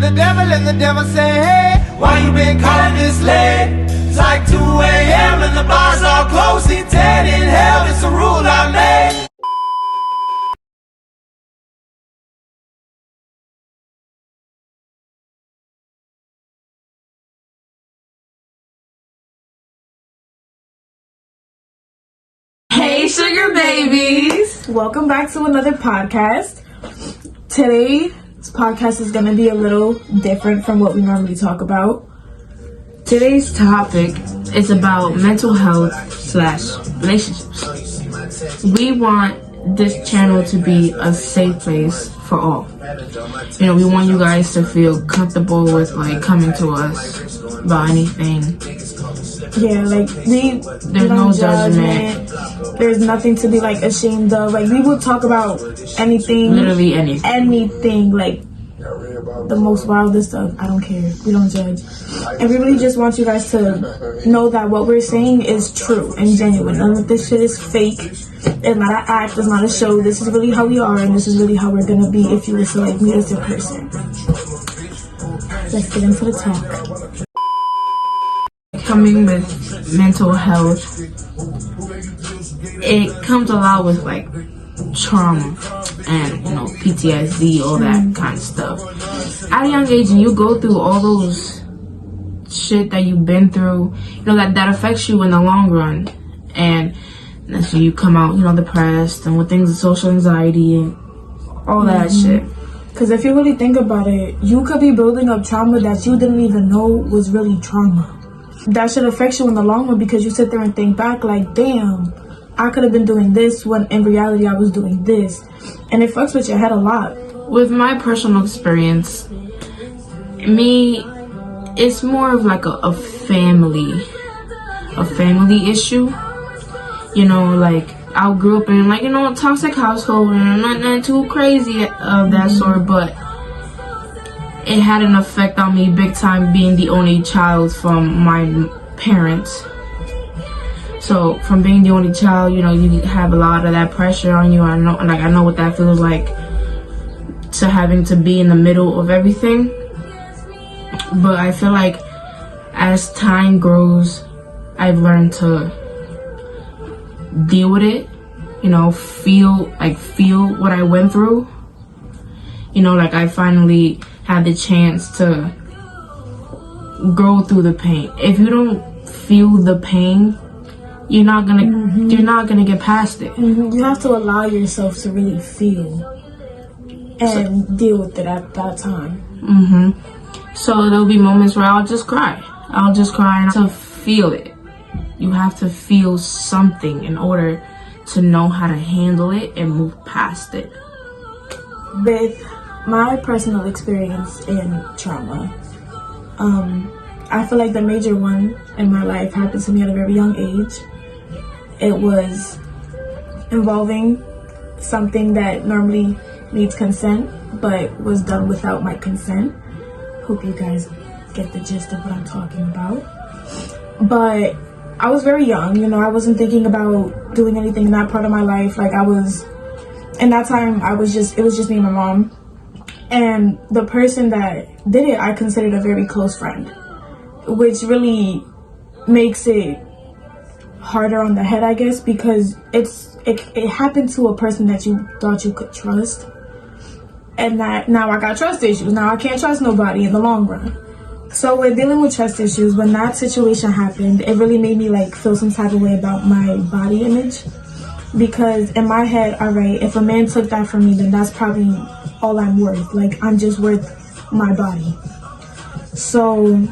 the devil, and the devil say, hey, why you been calling this late? It's like 2 a.m. and the bars all closed. See, 10 in hell, it's a rule I made. Hey sugar babies! Welcome back to another podcast. Today's podcast is going to be a little different from what we normally talk about. Today's topic is about mental health / relationships. We want this channel to be a safe place for all. You know, we want you guys to feel comfortable with coming to us about anything. Yeah, there's no judgment. There's nothing to be ashamed of. We will talk about anything. Literally anything. Anything, the most wildest stuff. I don't care. We don't judge. And we really just want you guys to know that what we're saying is true and genuine. None of this shit is fake. It's not an act. It's not a show. This is really how we are, and this is really how we're gonna be if you were to meet us in person. Let's get into the talk. Coming with mental health, it comes a lot with trauma and PTSD, all that kind of stuff. At a young age, and you go through all those shit that you've been through, that affects you in the long run, and so you come out depressed and with things of social anxiety and all that shit. Because if you really think about it, you could be building up trauma that you didn't even know was really trauma. That should affect you in the long run, because you sit there and think back damn, I could have been doing this when in reality I was doing this. And it fucks with your head a lot. With my personal experience, it's more of a family issue. I grew up in a toxic household and nothing too crazy of that sort, but it had an effect on me big time, being the only child from my parents. So from being the only child, you have a lot of that pressure on you. I know what that feels like, to having to be in the middle of everything. But I feel like as time grows, I've learned to deal with it. Feel what I went through. I finally had the chance to go through the pain. If you don't feel the pain, you're not gonna get past it. You have to allow yourself to really feel and deal with it at that time. So there'll be moments where I'll just cry and to feel it. You have to feel something in order to know how to handle it and move past it. With my personal experience in trauma, I feel like the major one in my life happened to me at a very young age. It was involving something that normally needs consent, but was done without my consent. Hope you guys get the gist of what I'm talking about. But I was very young, I wasn't thinking about doing anything in that part of my life. In that time, it was just me and my mom. And the person that did it, I considered a very close friend, which really makes it harder on the head, I guess, because it happened to a person that you thought you could trust. And that now I got trust issues. Now I can't trust nobody in the long run. So we're dealing with trust issues. When that situation happened, it really made me feel some type of way about my body image. Because in my head, alright, if a man took that from me, then that's probably all I'm worth. I'm just worth my body. So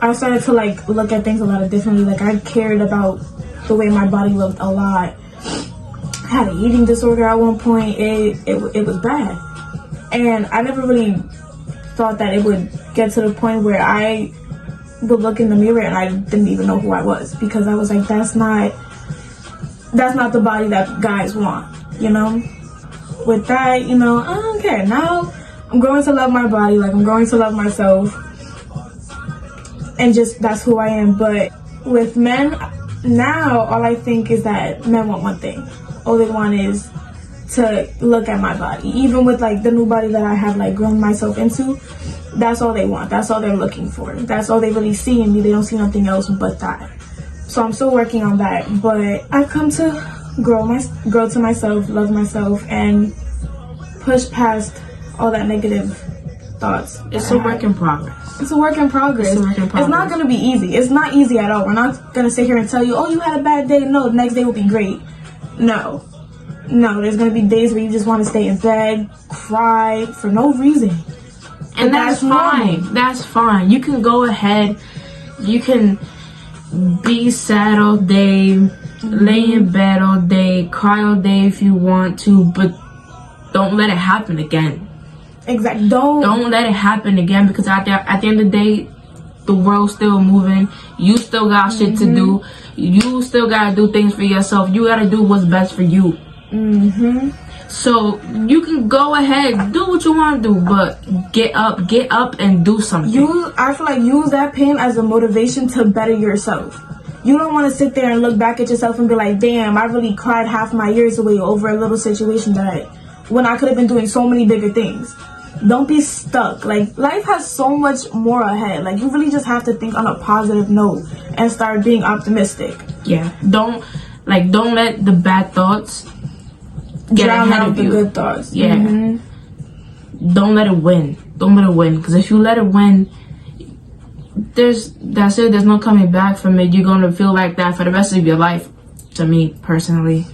I started to look at things a lot differently. I cared about the way my body looked a lot. I had an eating disorder at one point. It was bad. And I never really thought that it would get to the point where I would look in the mirror and I didn't even know who I was, because I was that's not the body that guys want, With that, I don't care. Now I'm growing to love my body, I'm growing to love myself, and just that's who I am. But with men, now all I think is that men want one thing. All they want is to look at my body. Even with like the new body that I have like grown myself into, that's all they want. That's all they're looking for. That's all they really see in me. They don't see nothing else but that. So I'm still working on that, but I've come to grow to myself, love myself, and push past all that negative thoughts. It's a work in progress. It's a work in progress. It's a work in progress. It's not going to be easy. It's not easy at all. We're not going to sit here and tell you, oh, you had a bad day. No, the next day will be great. No, there's going to be days where you just want to stay in bed, cry for no reason. And that's fine. normal. That's fine. You can go ahead. You can be sad all day, lay in bed all day, cry all day if you want to, but don't let it happen again. Exactly. Don't let it happen again, because at the end of the day, the world's still moving. You still got shit to do. You still gotta do things for yourself. You gotta do what's best for you. So you can go ahead, do what you want to do, but get up and do something. I feel like use that pain as a motivation to better yourself. You don't want to sit there and look back at yourself and be like, damn, I really cried half my years away over a little situation when I could have been doing so many bigger things. Don't be stuck. Like, life has so much more ahead. Like, you really just have to think on a positive note and start being optimistic. Yeah. Don't let the bad thoughts get Drown ahead out of the you. good thoughts. Yeah. Don't let it win. Don't let it win. Because if you let it win, there's no coming back from it. You're gonna feel like that for the rest of your life. To me personally.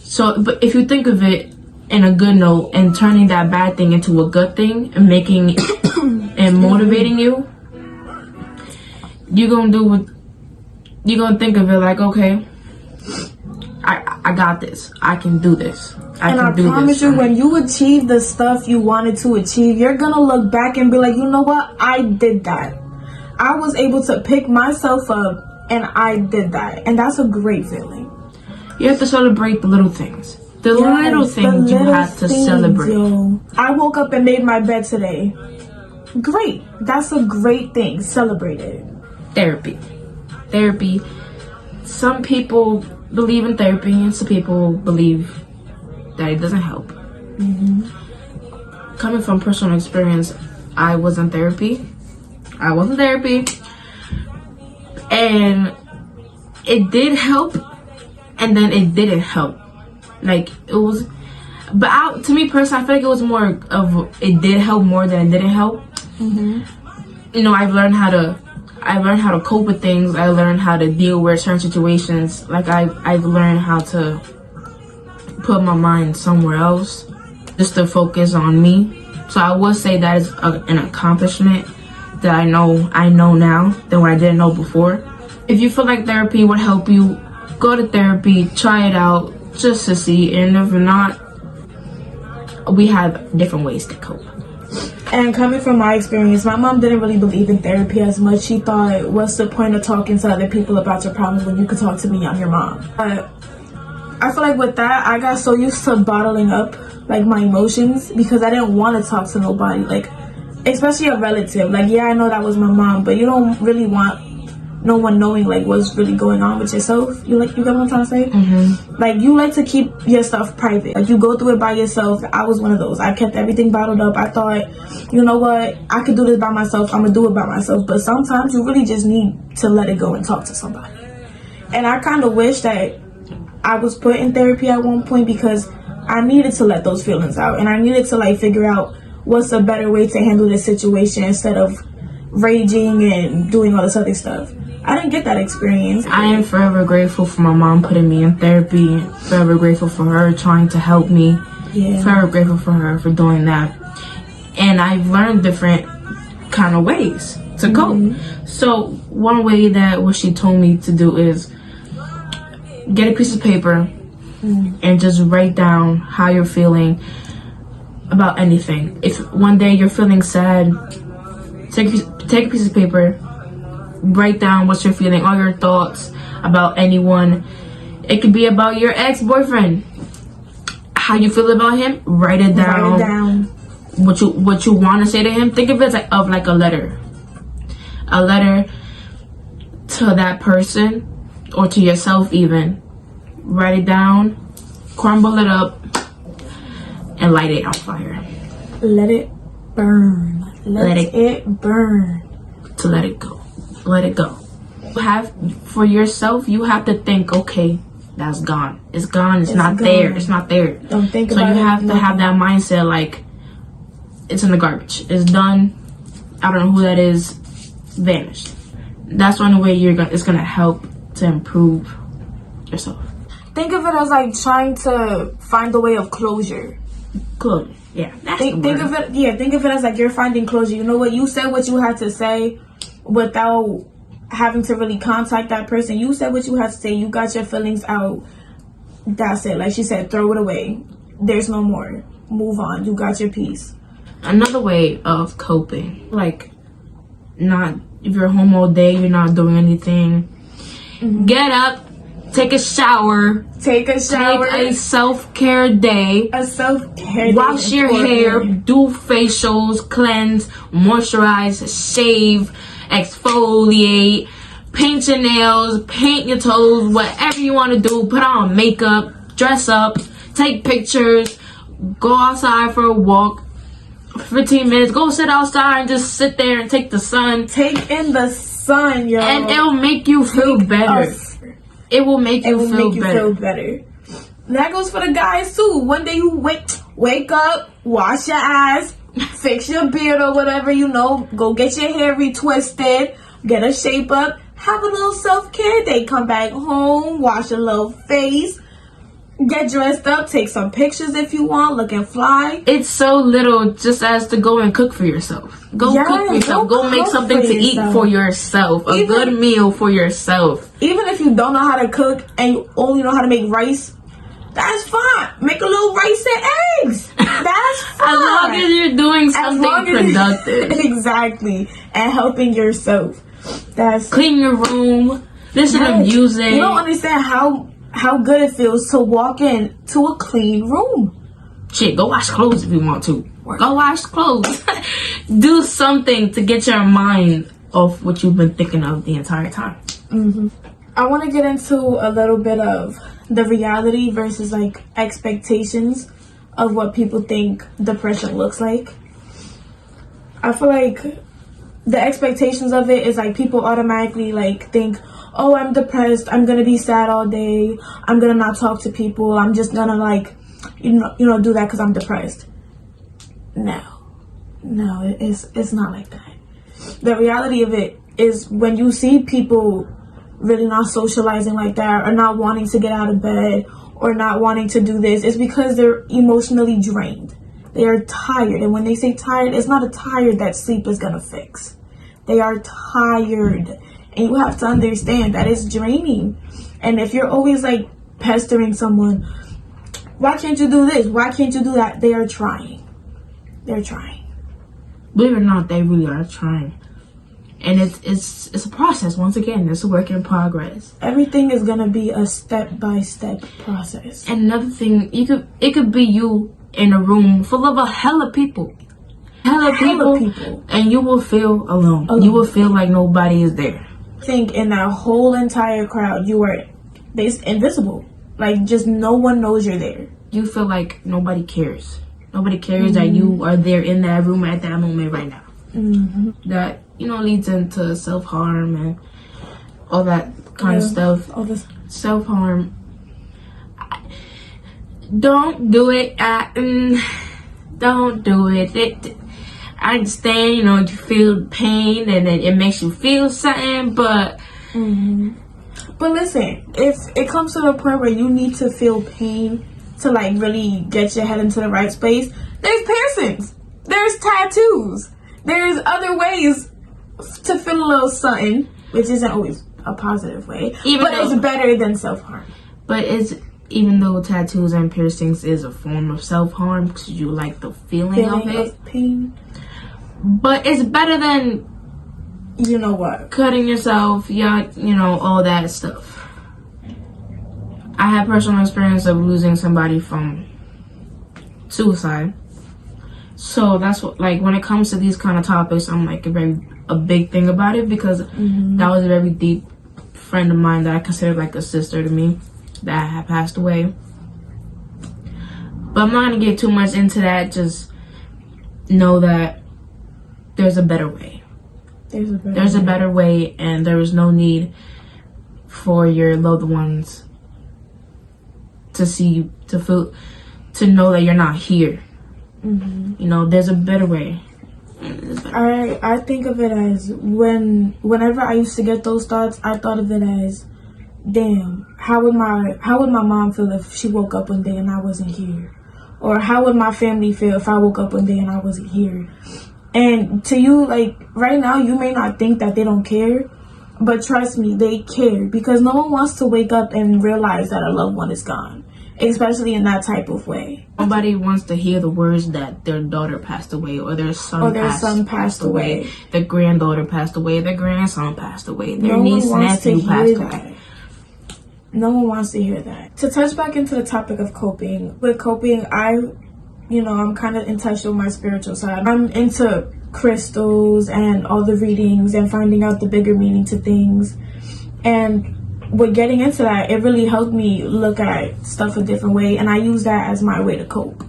So, but if you think of it in a good note and turning that bad thing into a good thing and making and motivating you, you're gonna think of it like, okay, I got this. I can do this. I promise you, when you achieve the stuff you wanted to achieve, you're gonna look back and be like, you know what? I did that. I was able to pick myself up and I did that. And that's a great feeling. You have to celebrate the little things. The little things you have to celebrate. Yo. I woke up and made my bed today. Great. That's a great thing. Celebrate it. Therapy. Some people believe in therapy and some people believe that it doesn't help. Coming from personal experience, I was in therapy. And it did help, and then it didn't help. Like, it was, but to me personally, I feel like it was more of it did help more than it didn't help. You know, I've learned how to cope with things. I learned how to deal with certain situations. Like, I've learned how to put my mind somewhere else, just to focus on me. So I would say that is an accomplishment that I know now than what I didn't know before. If you feel like therapy would help you, go to therapy, try it out, just to see. And if not, we have different ways to cope. And coming from my experience, my mom didn't really believe in therapy as much. She thought, what's the point of talking to other people about your problems when you could talk to me? I'm your mom. But I feel like with that, I got so used to bottling up like my emotions because I didn't want to talk to nobody. Like, especially a relative. Like, yeah, I know that was my mom, but you don't really want no one knowing like what's really going on with yourself. You get what I'm trying to say? Like, you like to keep your stuff private. Like, you go through it by yourself. I was one of those. I kept everything bottled up. I thought, you know what, I could do this by myself. I'm gonna do it by myself. But sometimes you really just need to let it go and talk to somebody. And I kind of wish that I was put in therapy at one point because I needed to let those feelings out, and I needed to like figure out what's a better way to handle this situation instead of raging and doing all this other stuff. I didn't get that experience. I am forever grateful for my mom putting me in therapy. Forever grateful for her trying to help me. Yeah. Forever grateful for her for doing that. And I've learned different kind of ways to cope. So one way that what she told me to do is get a piece of paper and just write down how you're feeling about anything. If one day you're feeling sad, take a piece of paper, write down what you're feeling, all your thoughts about anyone. It could be about your ex-boyfriend. How you feel about him, write it down. What you want to say to him. Think of it as like a letter. A letter to that person or to yourself even. Write it down, crumble it up, and light it on fire. Let it burn. Let it- it burn. To let it go. Let it go. For yourself, you have to think, okay, that's gone. It's gone. It's not gone. there. It's not there. Don't think So about it. you have to have that mindset like it's in the garbage. It's done. I don't know who that is. Vanished. That's the only way it's gonna help to improve yourself. Think of it as like trying to find a way of closure. Closure. Yeah. That's Think the word. of it. Yeah, think of it as like you're finding closure. You know what? You said what you had to say without having to really contact that person. You said what you had to say. You got your feelings out. That's it. Like she said, throw it away. There's no more. Move on. You got your piece. Another way of coping, like not if you're home all day, you're not doing anything. Get up, take a shower, Take a shower. take a self-care day. A self-care. Wash day your is hair, important. do facials, cleanse, moisturize, shave, exfoliate, paint your nails, paint your toes, whatever you want to do. Put on makeup, dress up, take pictures, go outside for a walk. 15 minutes, go sit outside and just sit there and take the sun. Take in the sun, yo. And it'll make you feel better. It will make you feel better. That goes for the guys too. One day you wake up, wash your ass, fix your beard or whatever, you know, go get your hair retwisted, get a shape up, have a little self-care day, come back home, wash your little face, get dressed up, take some pictures if you want, looking fly. It's so little just as to go and cook for yourself. Go Yes, cook for yourself. go Go make cook something for to eat yourself. for yourself. A Even- good meal for yourself. Even if you don't know how to cook and you only know how to make rice, that's fine. Make a little rice and eggs. That's fine. As long as you're doing something productive. Exactly. And helping yourself. That's Clean your room. Listen to Yes. music. You don't understand how good it feels to walk in to a clean room. Shit, go wash clothes if you want to. Go wash clothes. Do something to get your mind off what you've been thinking of the entire time. I want to get into a little bit of the reality versus like expectations of what people think depression looks like. I feel like the expectations of it is like people automatically like think, oh, I'm depressed, I'm gonna be sad all day, I'm gonna not talk to people, I'm just gonna like you know do that because I'm depressed. No, it's not like that. The reality of it is when you see people really not socializing like that, or not wanting to get out of bed, or not wanting to do this, it's because they're emotionally drained. They are tired. And when they say tired, it's not a tired that sleep is gonna fix. They are tired. And you have to understand that it's draining. And if you're always like pestering someone, why can't you do this? Why can't you do that? They are trying. They're trying. Believe it or not, they really are trying. And it's a process. Once again, it's a work in progress. Everything is gonna be a step-by-step process. And another thing, it could be you in a room full of a hella people. Hella people. And you will feel alone. You will feel like nobody is there. I think in that whole entire crowd, you are invisible. Like, just no one knows you're there. You feel like nobody cares. Nobody cares that you are there in that room at that moment right now. That, leads into self-harm and all that kind of stuff. All this. Self-harm. Don't do it. Don't do it. I understand, you feel pain and it makes you feel something, but... But listen, if it comes to the point where you need to feel pain to like really get your head into the right space, there's piercings, there's tattoos, there's other ways to feel a little something, which isn't always a positive way, but it's better than self-harm. But even though tattoos and piercings is a form of self-harm because you like the feeling of it, of pain, but it's better than you know what, cutting yourself, all that stuff. I had personal experience of losing somebody from suicide. So that's what, like, when it comes to these kind of topics, I'm like a big thing about it because that was a very deep friend of mine that I considered like a sister to me that had passed away. But I'm not gonna get too much into that. Just know that there's a better way. There's a better way, and there is no need for your loved ones to see you, to feel, to know that you're not here. You know, there's a better way. I think of it as whenever I used to get those thoughts, I thought of it as, damn, how would my mom feel if she woke up one day and I wasn't here? Or how would my family feel if I woke up one day and I wasn't here? And to you, like, right now, you may not think that they don't care, but trust me, they care, because no one wants to wake up and realize that a loved one is gone, especially in that type of way. Nobody wants to hear the words that their daughter passed away, or their son passed away, their granddaughter passed away, their grandson passed away, their niece, nephew passed away. No one wants to hear that. To touch back into the topic of coping, with coping, I'm kind of in touch with my spiritual side. I'm into crystals and all the readings and finding out the bigger meaning to things. And with getting into that, it really helped me look at stuff a different way. And I use that as my way to cope,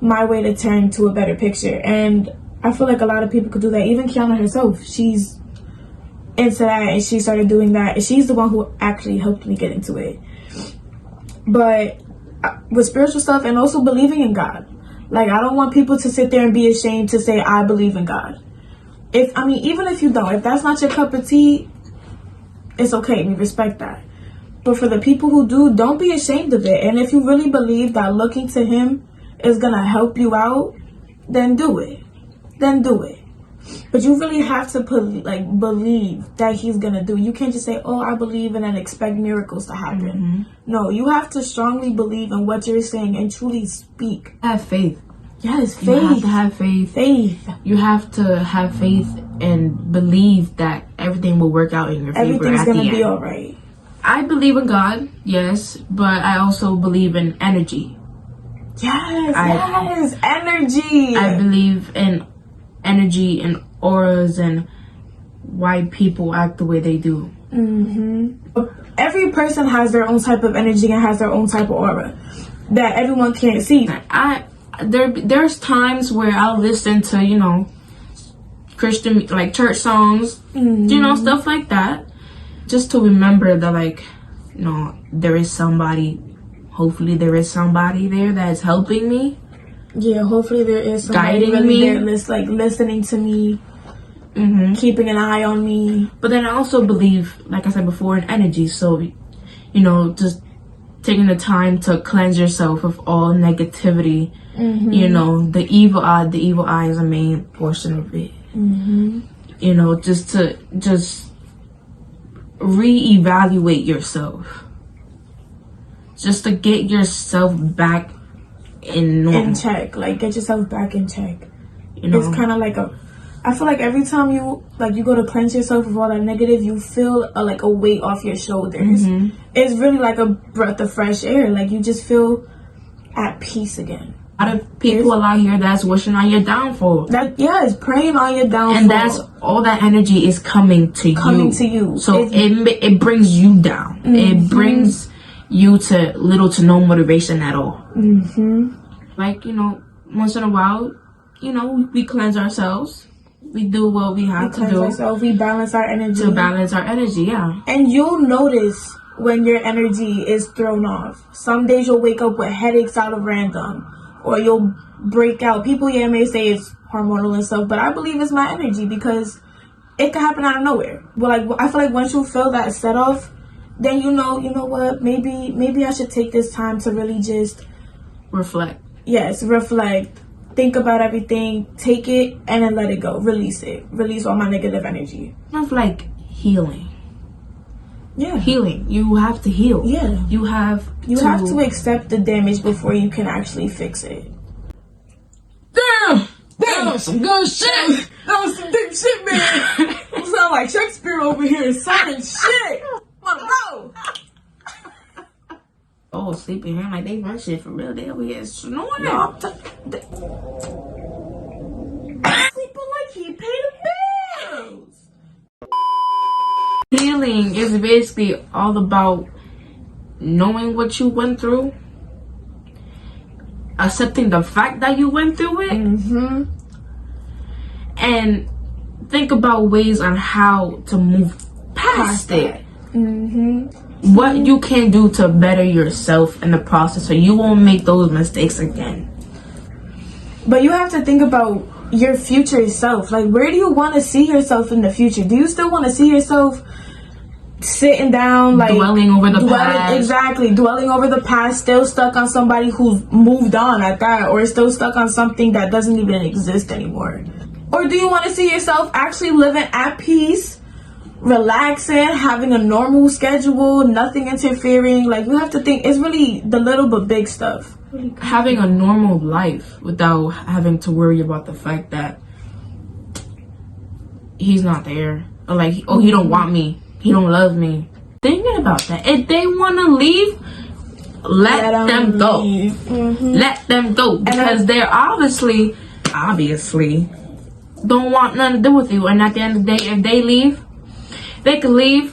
my way to turn to a better picture. And I feel like a lot of people could do that. Even Kiana herself, she's into that, and she started doing that, and she's the one who actually helped me get into it. But with spiritual stuff, and also believing in God, like, I don't want people to sit there and be ashamed to say I believe in God. Even if you don't, if that's not your cup of tea, it's okay, we respect that. But for the people who do, don't be ashamed of it. And if you really believe that looking to him is gonna help you out, then do it. But you really have to believe that he's gonna do it. You can't just say, oh, I believe, and then expect miracles to happen. No, you have to strongly believe in what you're saying and truly speak. Have faith. Yes, faith. You have to have faith. Faith. You have to have faith and believe that everything will work out in your favor. Everything's gonna be all right. I believe in God, yes, but I also believe in energy. Yes, energy. I believe in energy and auras and why people act the way they do. Every person has their own type of energy and has their own type of aura that everyone can't see. There's times where I'll listen to, Christian, like, church songs, stuff like that, just to remember that, there is somebody, hopefully there is somebody there that's helping me. Yeah, hopefully there is somebody guiding me, there, listening to me, keeping an eye on me. But then I also believe, like I said before, in energy. So, just taking the time to cleanse yourself of all negativity. The evil eye is a main portion of it. Just reevaluate yourself, just to get yourself back in normal. In check, get yourself back in check. It's kind of like I feel like every time you go to cleanse yourself of all that negative, you feel a weight off your shoulders. It's really like a breath of fresh air. You just feel at peace again. A lot of people out here that's wishing on your downfall. It's praying on your downfall. And that's all that energy is coming to you. So it brings you down. It brings you to little to no motivation at all. Once in a while, we cleanse ourselves. We do what we have to do. We balance our energy. To balance our energy, yeah. And you'll notice when your energy is thrown off. Some days you'll wake up with headaches out of random, or you'll break out. People may say it's hormonal and stuff, but I believe it's my energy, because it can happen out of nowhere. But I feel like once you feel that set off, then you know what, maybe I should take this time to really just reflect. Yes, reflect. Think about everything, take it, and then let it go. Release it. Release all my negative energy. It's like healing. Yeah. Healing. You have to heal. Yeah. You have to accept the damage before you can actually fix it. Damn! That was some good shit! That was some deep shit, man! You sound like Shakespeare over here saying shit! Monroe! Oh, sleeping here like they run shit for real. They over here snoring. No, sleeping like he paid the bills. Healing is basically all about knowing what you went through accepting the fact that you went through it, and think about ways on how to move past it. What you can do to better yourself in the process so you won't make those mistakes again. But you have to think about your future self. Like, where do you want to see yourself in the future? Do you still want to see yourself sitting down, like dwelling over the past? Exactly, dwelling over the past, still stuck on somebody who's moved on at that, or still stuck on something that doesn't even exist anymore? Or do you want to see yourself actually living at peace, relaxing, having a normal schedule, nothing interfering? Like, you have to think, it's really the little but big stuff. Having a normal life without having to worry about the fact that he's not there, or like, oh, he don't want me, he don't love me. Thinking about that. If they want to leave, let them go. Let them go, because they're obviously don't want nothing to do with you. And at the end of the day, if they leave, they can leave,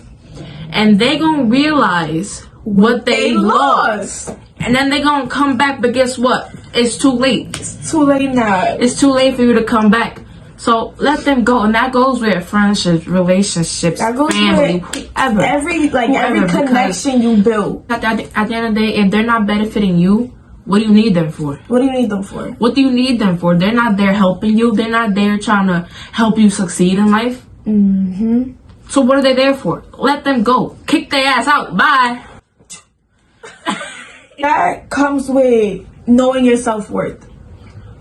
and they gonna realize what they lost. And then they gonna come back, but guess what? It's too late. It's too late now. It's too late for you to come back. So let them go, and that goes with friendships, relationships, That goes family, with whoever. every Whoever, connection you build. At the end of the day, if they're not benefiting you, what do you need them for? What do you need them for? What do you need them for? They're not there helping you. They're not there trying to help you succeed in life. So what are they there for? Let them go. Kick their ass out. Bye. That comes with knowing your self-worth.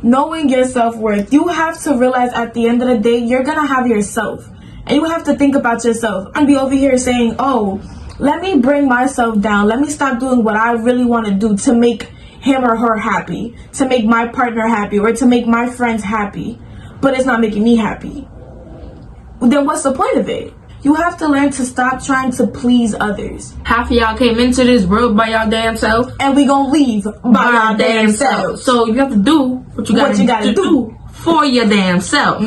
Knowing your self-worth. You have to realize at the end of the day, you're going to have yourself. And you have to think about yourself. And be over here saying, oh, let me bring myself down. Let me stop doing what I really want to do to make him or her happy. To make my partner happy. Or to make my friends happy. But it's not making me happy. Then what's the point of it? You have to learn to stop trying to please others. Half of y'all came into this world by y'all damn self. And we gonna leave by our damn selves. So you have to do what you gotta do for your damn self.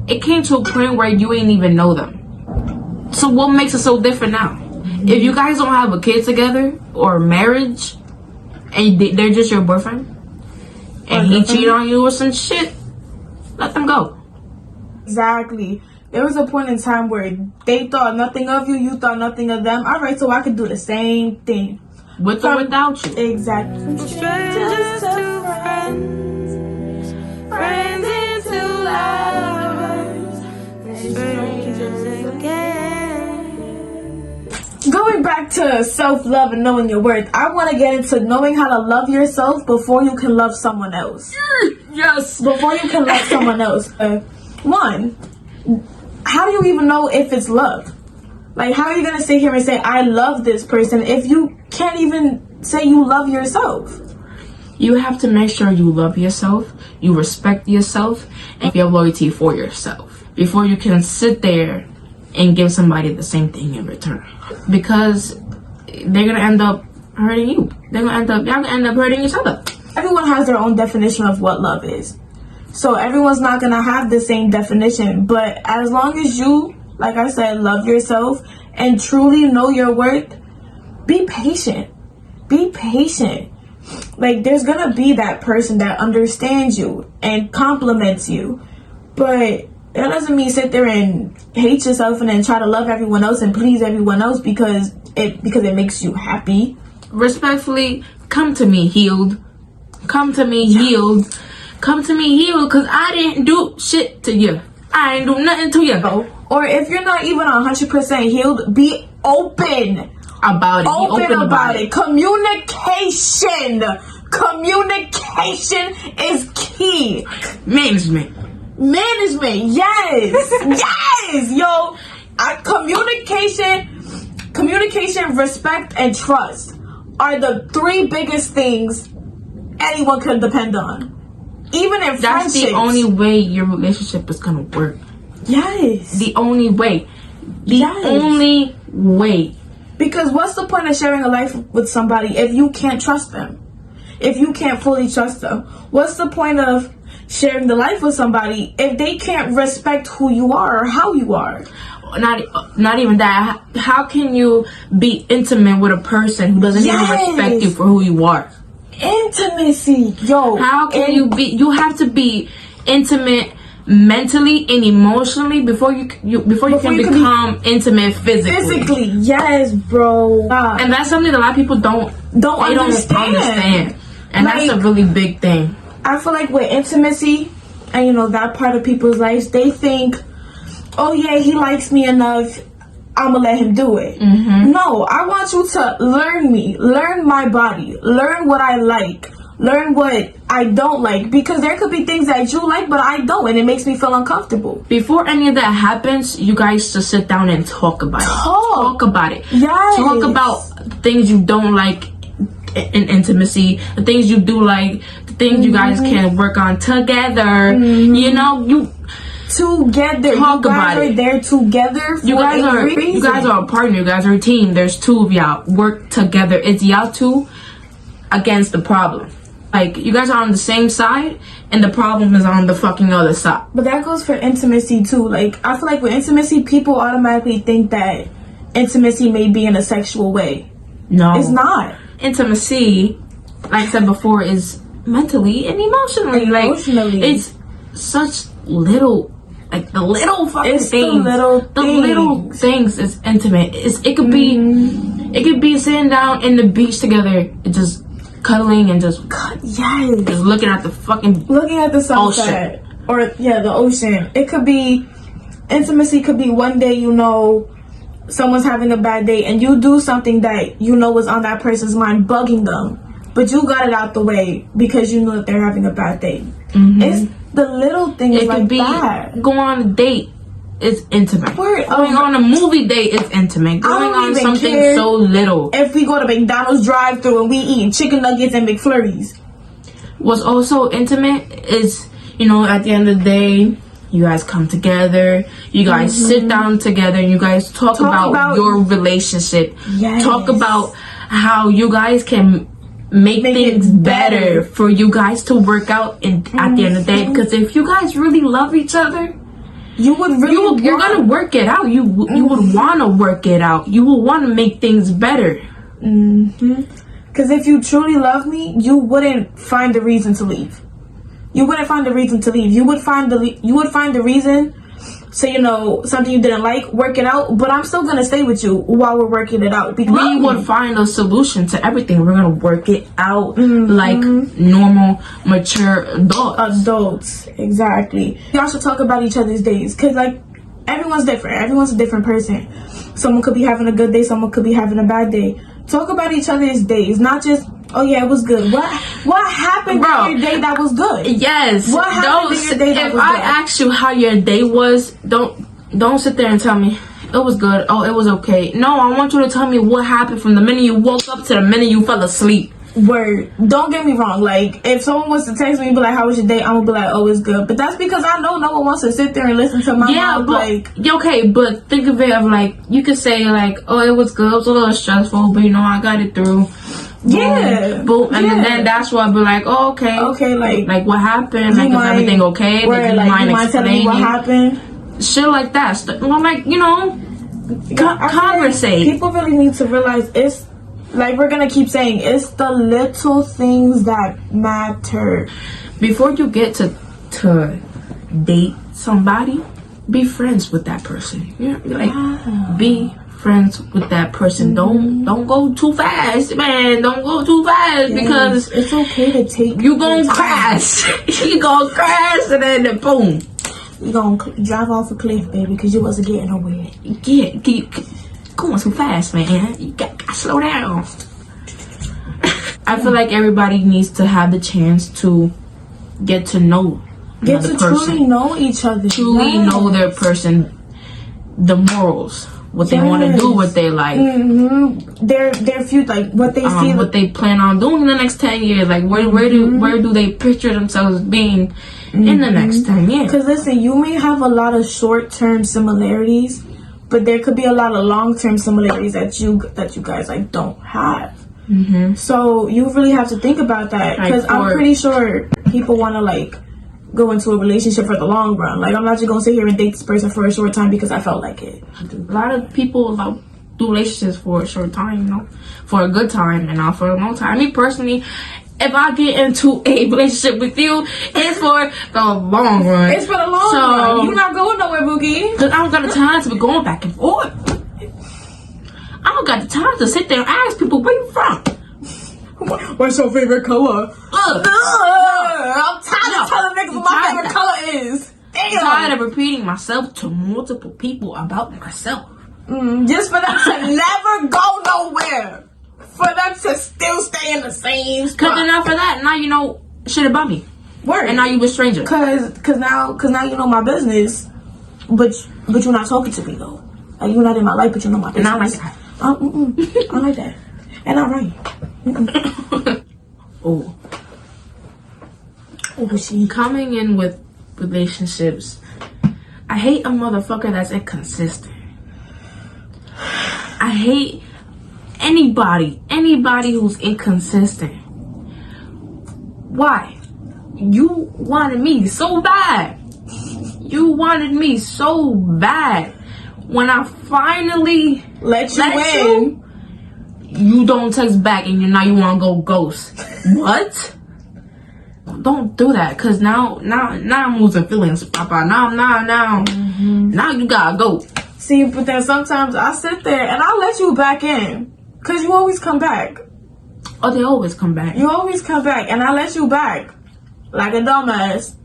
It came to a point where you ain't even know them. So what makes it so different now? If you guys don't have a kid together or marriage, and they're just your boyfriend, and he cheated on you or some shit, let them go. Exactly. There was a point in time where they thought nothing of you, you thought nothing of them. All right, so I could do the same thing. With or without you. Exactly. Strangers to friends, friends into lovers, strangers again. Going back to self-love and knowing your worth, I want to get into knowing how to love yourself before you can love someone else. Yes. Before you can love someone else. One, how do you even know if it's love? Like, how are you gonna sit here and say I love this person if you can't even say you love yourself? You have to make sure you love yourself, you respect yourself, and you have loyalty for yourself before you can sit there and give somebody the same thing in return. Because they're gonna end up hurting you. Y'all gonna end up hurting each other. Everyone has their own definition of what love is. So everyone's not going to have the same definition. But as long as you, like I said, love yourself and truly know your worth, be patient. Be patient. Like, there's going to be that person that understands you and compliments you. But that doesn't mean sit there and hate yourself and then try to love everyone else and please everyone else because it makes you happy. Respectfully, come to me healed. Come to me healed. Come to me healed, because I didn't do shit to you. I ain't do nothing to you. Or if you're not even 100% healed, be open about it. Open be open about it. Communication is key. Management, yes. Yes, yo. Communication, respect, and trust are the three biggest things anyone can depend on. Even in that's friendships. the only way your relationship is gonna work. Yes. The only way. Only way. Because what's the point of sharing a life with somebody if you can't trust them? If you can't fully trust them? What's the point of sharing the life with somebody if they can't respect who you are or how you are? Not even that. How can you be intimate with a person who doesn't even respect you for who you are? Intimacy, yo. How can you be? You have to be intimate mentally and emotionally before you can become intimate physically. Yes, bro. And that's something that a lot of people don't understand. And Like, that's a really big thing. I feel like with intimacy and you know that part of people's lives, they think, oh yeah, he likes me enough, I'ma let him do it. No, I want you to learn me, learn my body, learn what I like, learn what I don't like, because there could be things that you like but I don't, and it makes me feel uncomfortable. Before any of that happens, you guys just sit down and talk about it. Talk about it. Yes. Talk about things you don't like in intimacy, the things you do like, the things you guys can work on together. You know, Together, talk you about guys are it. there together. For You guys a reason. you guys are a partner. You guys are a team. There's two of y'all. Work together. It's y'all two against the problem. Like, you guys are on the same side, and the problem is on the fucking other side. But that goes for intimacy too. Like, I feel like with intimacy, people automatically think that intimacy may be in a sexual way. No, It's not. Intimacy, like I said before, is mentally and emotionally. Emotionally. Like, it's such little, like the little fucking It's things. the little things is intimate. It could be sitting down in the beach together, just cuddling and just Yes. looking at the fucking. Looking at the sunset. Or, the ocean. It could be, intimacy could be one day, you know, someone's having a bad day and you do something that you know was on that person's mind, bugging them. But you got it out the way because you know that they're having a bad day. It's the little things It like could be that. going on a date is intimate. Word. Going on a movie date is intimate. Going don't on even something care. so little. If we go to McDonald's drive-thru and we eating chicken nuggets and McFlurries. What's also intimate is, you know, at the end of the day, you guys come together, you guys sit down together, and you guys talk about your relationship. Yes. Talk about how you guys can make things it better for you guys to work out at the end of the day. Because if you guys really love each other, You would really you're gonna work it out. You would want to work it out. You will want to make things better. Because if you truly love me, you wouldn't find a reason to leave. You wouldn't find a reason to leave. You would find the reason. So, you know, something you didn't like, work it out. But I'm still gonna stay with you while we're working it out. Because We would find a solution to everything. We're gonna work it out like normal, mature adults, exactly. Y'all should talk about each other's days. Because, like, everyone's different. Everyone's a different person. Someone could be having a good day. Someone could be having a bad day. Talk about each other's days, not just, oh yeah, it was good. What happened in your day that was good? Yes. What happened in your day that If was I good? ask you how your day was, don't sit there and tell me it was good. Oh, it was okay. No, I want you to tell me what happened from the minute you woke up to the minute you fell asleep. Word. Don't get me wrong. Like, if someone was to text me and be like, how was your day? I'm gonna be like, oh, it's good. But that's because I know no one wants to sit there and listen to my mouth. Like, okay, but think of it of like, you could say like, oh, it was good. It was a little stressful, but you know, I got it through. yeah. Boom. And then that's why I'd be like, oh, okay. Okay, like what happened? Like, is everything okay? Word, Did you like, mind you mind telling me what explaining? happened? Shit like that. Well, like, you know, I feel like conversate. People really need to realize it's, like we're gonna keep saying, it's the little things that matter. Before you get to date somebody, be friends with that person. You know, like, be friends with that person. Don't go too fast, man. Don't go too fast because It's okay to take. you gonna crash. You gonna crash and then boom. You gonna drive off a cliff, baby, because you wasn't getting nowhere. Keep going too fast, man. You got slow down. I feel like everybody needs to have the chance to get to know Get another to person. truly know each other. Truly Yes. know their person, the morals, what they want to do with their life, Their future, like what they see. what they plan on doing in the next 10 years. Like where do they picture themselves being in the next 10 years? Because listen, you may have a lot of short-term similarities, but there could be a lot of long-term similarities that you guys like don't have. So you really have to think about that, because I'm pretty sure people want to like go into a relationship for the long run. Like, I'm not just gonna sit here and date this person for a short time because I felt like it. A lot of people do relationships for a short time, you know, for a good time and not for a long time. Me personally, if I get into a relationship with you, it's for the long run. It's for the long run. You're not going nowhere, Boogie. Cause I don't got the time to be going back and forth. I don't got the time to sit there and ask people where you from. What's your favorite color? I'm tired of telling niggas what my favorite color is. I'm tired of repeating myself to multiple people about myself. Just for them to never go nowhere. For them to still stay in the same spot. Cause enough for that, now you know shit about me. Word. And now you a stranger. Cause now you know my business, but you're not talking to me though. Like you're not in my life, but you know my business. And I like that. I like that. And I'm right. Oh, she coming in with relationships. I hate a motherfucker that's inconsistent. I hate anybody who's inconsistent. Why? You wanted me so bad. You wanted me so bad. When I finally let you, you don't text back and now you want to go ghost. What? Don't do that, cause now I'm losing feelings, Papa. Now you gotta go. See, but then sometimes I sit there and I let you back in, cause you always come back. Oh, they always come back. You always come back, and I let you back like a dumbass.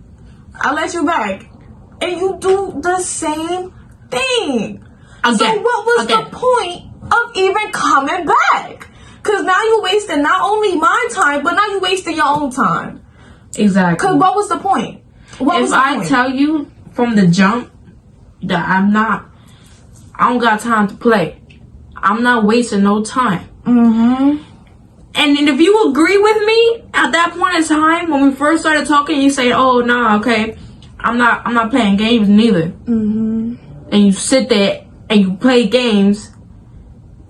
I let you back, and you do the same thing. Again, so what was the point of even coming back? Cause now you wasting not only my time, but now you wasting your own time. Exactly. Cause what was the point? If I tell you from the jump that I don't got time to play. I'm not wasting no time. And if you agree with me at that point in time when we first started talking, you say, "Oh no, okay, I'm not playing games neither." And you sit there and you play games,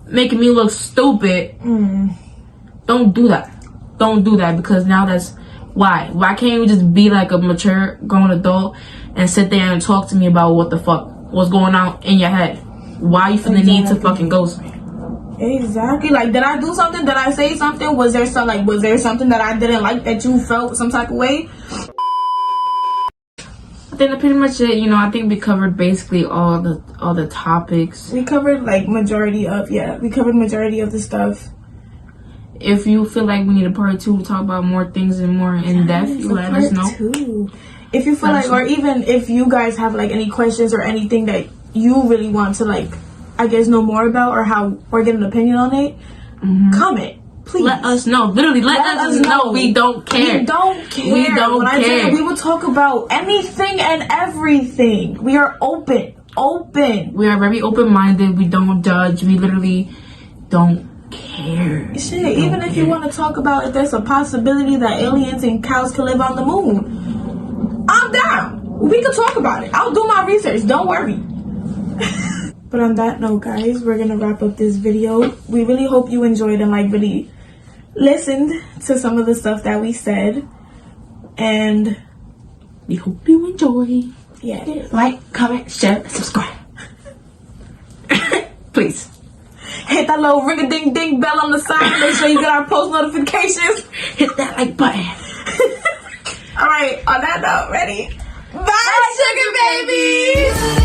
making me look stupid. Don't do that. Don't do that, because now that's why. Why can't you just be like a mature grown adult and sit there and talk to me about what the fuck what's going on in your head? Why you feel the need to fucking ghost me? Exactly. Like, did I do something? Did I say something? Was there something that I didn't like that you felt some type of way? I think that's pretty much it. You know, I think we covered basically all the topics. We covered majority of the stuff. If you feel like we need a part 2 to talk about more things and more in depth, you let us know. If you feel like, or even if you guys have any questions or anything that you really want to I guess know more about, or get an opinion on it, comment. Please let us know. Literally, let us know. We don't care. We don't care. We don't when care. I tell you, we will talk about anything and everything. We are open. We are very open-minded. We don't judge. We literally don't care. Shit, even if you want to talk about if there's a possibility that aliens and cows can live on the moon, I'm down. We can talk about it. I'll do my research. Don't worry. But on that note, guys, we're gonna wrap up this video. We really hope you enjoyed and really listened to some of the stuff that we said, and we hope you enjoy. Yeah, like, comment, share, and subscribe. Please hit that little ring-a-ding-ding bell on the side. Make sure you get our post notifications. Hit that like button. All right, on that note, ready? Bye, sugar babies.